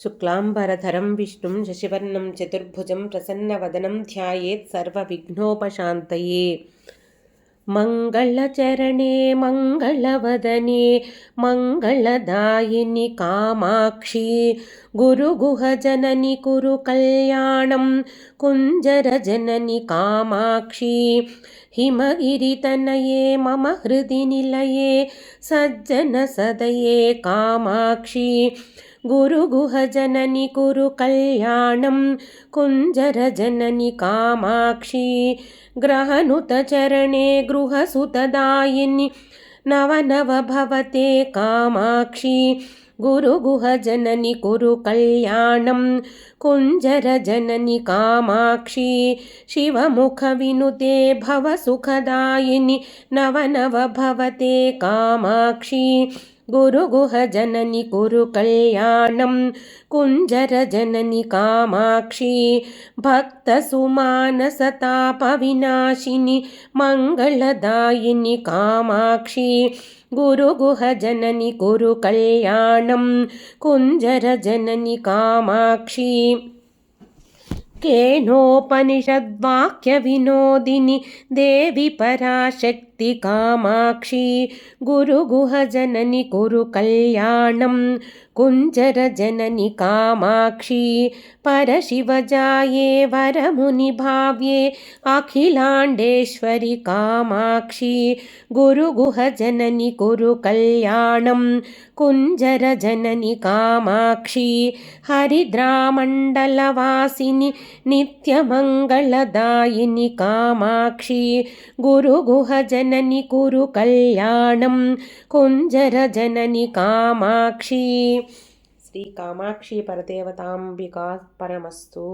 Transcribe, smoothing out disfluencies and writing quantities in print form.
शुक्लाम्बरधरं विष्णुं शशिवर्णं चतुर्भुजं प्रसन्नवदनं ध्यायेत् सर्वविघ्नोपशान्तये। मङ्गलचरणे मङ्गलवदने मङ्गलदायिनि कामाक्षी गुरुगुहजननि कुरु कल्याणं कुञ्जरजननि कामाक्षी हिमगिरितनये मम हृदि निलये सज्जनसदये कामाक्षी गुरुगुहजननि कुरु कल्याणं कुञ्जरजननि कामाक्षी ग्रहनुतचरणे गृहसुतदायिनि नवनव भवते कामाक्षी गुरुगुहजननि कुरु कल्याणं कुञ्जरजननि कामाक्षी शिवमुखविनुते भवसुखदायिनि नवनव भवते कामाक्षी गुरुगुहजननि कुरु कल्याणं कुञ्जरजननि कामाक्षी भक्तसुमानसतापविनाशिनि मङ्गलदायिनि कामाक्षी गुरुगुहजननि कुरु कल्याणं कुञ्जरजननि कामाक्षी केनोपनिषद्वाक्यविनोदिनि देवि पराशक्ति कामाक्षी गुरुगुहजननि कुरु कल्याणं कुञ्जरजननि कामाक्षी परशिवजाये वरमुनिभाव्ये अखिलाण्डेश्वरि कामाक्षी गुरुगुहजननि कुरु कल्याणं कुञ्जरजननि कामाक्षी हरिद्रामण्डलवासिनि नित्यमङ्गलदायिनि कामाक्षी गुरुगुहजननि कुरु कल्याणं कुञ्जरजननि कामाक्षी। श्री कामाक्षी परदेवताम्बिका परमस्तु।